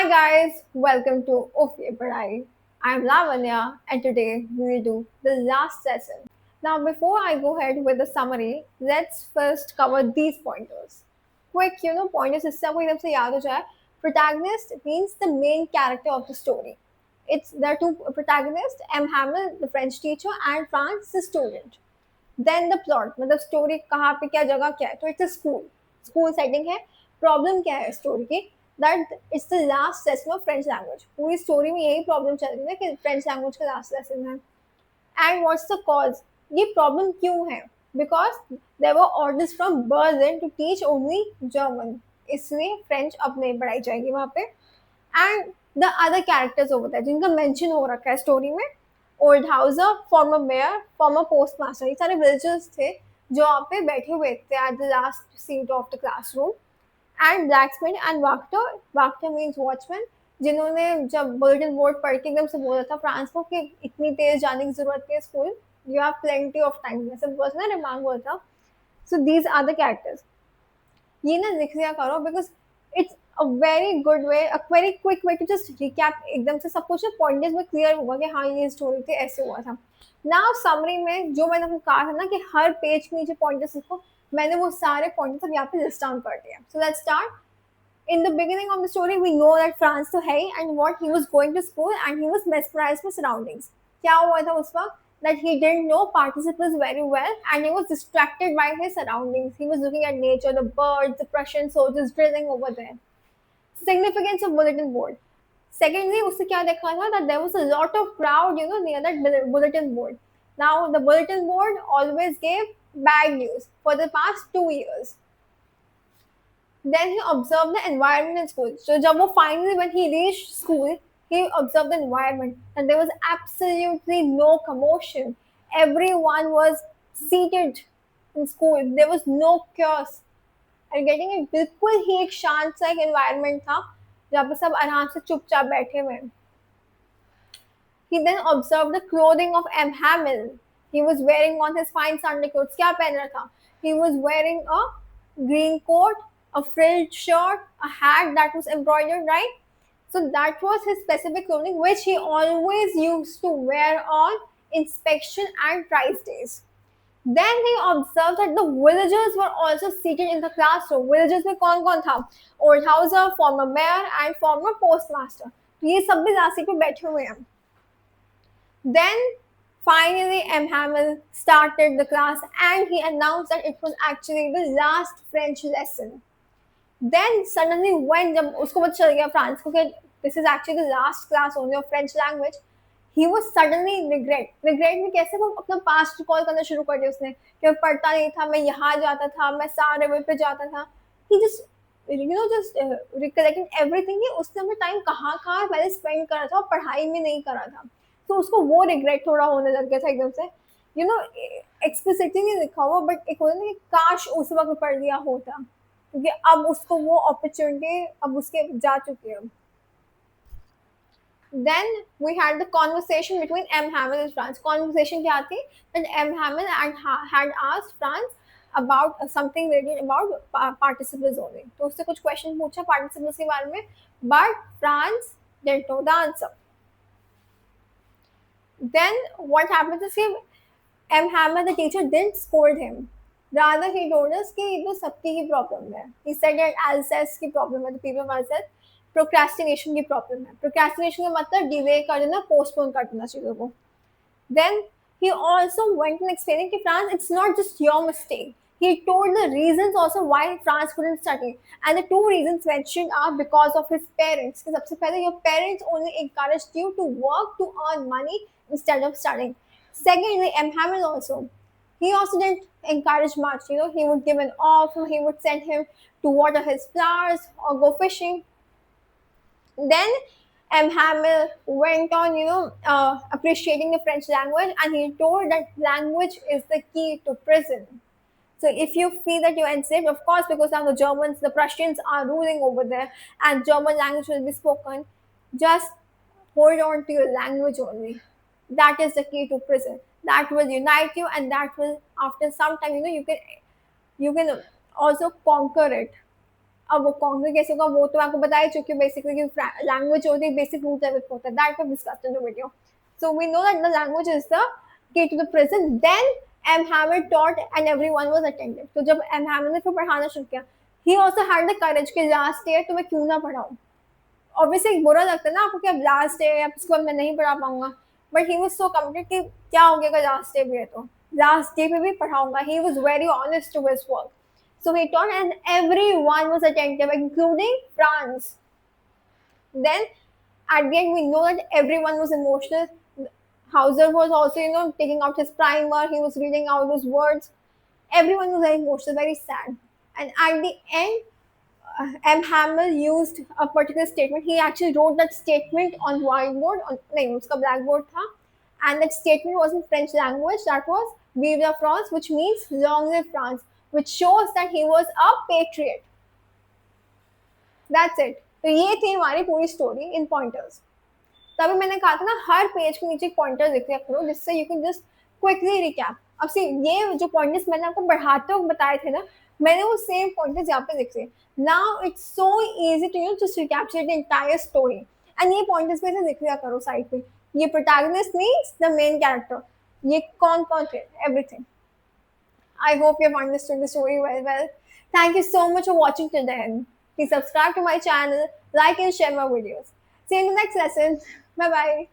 Guys, welcome to Okay Padai. I'm Lavanya and today we will do the last lesson. Now, before I go ahead with the summary, let's first cover these pointers. Quick, pointer system को एकदम से याद हो जाए. Protagonist means the main character of the story. It's there are two protagonists, M. Hamill, the French teacher, and Franz, the student. Then the plot मतलब story कहाँ पे क्या जगह क्या है तो it's a school school setting है problem क्या है स्टोरी की that it's the last session of French language पूरी स्टोरी में यही प्रॉब्लम चल रही है कि फ्रेंच लैंग्वेज का लास्ट लेसन है एंड व्हाट्स द कॉज ये प्रॉब्लम क्यों है because there were orders from Berlin to teach only German इसलिए फ्रेंच अब नहीं पढ़ाई जाएगी वहाँ पे एंड द अदर कैरेक्टर्स होता है जिनका मेंशन हो रखा है स्टोरी में old Hauser farmer mayor farmer post master ये सारे विलेजर्स थे जो वहाँ पे बैठे हुए थे at the last seat of the classroom and blacksmith and वाक्टर वाक्टर मीन्स वॉचमैन जिन्होंने जब बुलेटिन बोर्ड पढ़ के एकदम से बोला था फ्रांस को कि इतनी तेज जाने की जरूरत नहीं है school you have plenty of time ऐसे बोला था ना रिमांग बोला था so these are the characters ये ना लिख दिया करो because it's a very good way a very quick way to just recap एकदम से सब कुछ पॉइंट्स में क्लियर होगा कि हाँ ये स्टोरी थी ऐसे हुआ था ना समरी में जो मैंने आपको कहा था ना कि हर पेज के नीचे पॉइंट्स लिखो मैंने वो सारे पॉइंट्स अब यहाँ पे लिस्ट डाउन कर दिया so let's start in the beginning of the story, we know that Franz to Hay and what he was going to school and he was mesmerized with surroundings. क्या हुआ था उस वक्त? That he didn't know participles very well and he was distracted by his surroundings. He was looking at nature, the birds, the Prussian soldiers drilling over there. Significance of bulletin board. Secondly, उससे क्या देखा था that there was a lot of crowd, near that bulletin board. Now, the bulletin board always gave bad news for the past 2 years. Then he observed the environment in school. So finally when he reached school, he observed the environment and there was absolutely no commotion. Everyone was seated in school. There was no chaos. And getting it बिल्कुल ही एक शांत सा एक environment था जहाँ पे सब आराम से चुपचाप बैठे हुए हैं. He then observed the clothing of M. Hamill. He was wearing on his fine Sunday clothes. क्या पहन रहा था? He was wearing a green coat, a frilled shirt, a hat that was embroidered, right? So that was his specific clothing, which he always used to wear on inspection and prize days. Then he observed that the villagers were also seated in the classroom. Villagers में कौन कौन था? Old Hauser, former mayor, and former postmaster. तो ये सब भी last seat पे बैठे हुए हैं. Then finally M. Hamill started the class and he announced that it was actually the last French lesson. Then suddenly when जब उसको पता चल गया फ्रांस को कि this is actually the last class only of French language, he was suddenly regret में कैसे वो अपना past recall करना शुरू कर दिया उसने कि मैं पढ़ता नहीं था मैं यहाँ जाता था मैं सारे वे पे जाता था he just recollecting everything कि उसने अपना टाइम कहाँ कहाँ पहले स्पेंड करा था और पढ़ाई में नहीं करा था तो उसको वो रिग्रेट थोड़ा होने लग गया था एकदम से एक्सप्लिसिटली नहीं लिखा हुआ बट एक होता ना कि काश उस वक्त पढ़ लिया होता क्योंकि अब उसको वो अपॉर्चुनिटी अब उसके जा चुकी है. Then we had the conversation between M. Hamill and Franz. Conversation क्या थी? That M. Hamill had asked Franz about something related about participles only. तो उससे कुछ question पूछा participles के बारे में, but Franz didn't know the answer. Then what happened is कि M. Hamill, the teacher, didn't scold him. Rather, he told us कि ये तो सबकी ही प्रॉब्लम है. He said that Alsace की प्रॉब्लम है, the people of Alsace, procrastination की problem है. Procrastination का मतलब delay कर देना, postpone कर देना चीज़ों को. Then he also went on explaining कि France, it's not just your mistake. He told the reasons also why France couldn't study, and the two reasons mentioned are because of his parents. कि सबसे पहले your parents only encouraged you to work to earn money instead of studying. Secondly, M. Hamill also. He also didn't encourage much. He would give an offer. He would send him to water his flowers or go fishing. Then M. Hamill went on, appreciating the French language, and he told that language is the key to prison. So if you feel that you're enslaved, of course, because now the Germans, the Prussians are ruling over there, and German language will be spoken, just hold on to your language only. That is the key to prison. That will unite you, and that will, after some time, you can also conquer it. अब वो कौन से कैसे होगा वो तो आपको बता ही चुकी हूँ बेसिकली कि लैंग्वेज होती है बेसिक रूट लेवल पे होता है that we discussed in the video. So we know that the language is the key to the present. Then M. Hamid taught and everyone was attentive. तो जब M. Hamid ने फिर पढ़ाना शुरू किया, he also had the courage कि last year तो मैं क्यों ना पढ़ाऊँ. Obviously बुरा लगता है ना आपको कि अब last day अब इसको मैं नहीं पढ़ा पाऊंगा. But he was so committed कि क्या हो गया last day भी है तो last day पे भी पढ़ाऊंगा. He was very honest to his work. So he taught and everyone was attentive, including France. Then at the end, we know that everyone was emotional. Hauser was also, taking out his primer. He was reading out those words. Everyone was very emotional, very sad. And at the end, M. Hamill used a particular statement. He actually wrote that statement on whiteboard, on नहीं उसका blackboard था, and that statement was in French language. That was "Vive la France," which means "Long live France," which shows that he was a patriot. That's it. तो ये थी हमारी पूरी story in pointers. तभी मैंने कहा था ना हर पेज के नीचे पॉइंटर लिख लिया करो जिससे you can just quickly recap. अब सी ये जो पॉइंटर्स मैंने आपको बढ़ाते हुए बताए थे ना मैंने वो सेम पॉइंटर्स यहाँ पे लिखे. Now it's so easy to just recapture the entire story and ये पॉइंटर्स में से लिख लिया करो साइड पे. ये protagonist means the main character. ये कौन कौन थे everything. I hope you've understood the story well. Thank you so much for watching till the end. Please subscribe to my channel, like and share my videos. See you in the next lesson. Bye bye.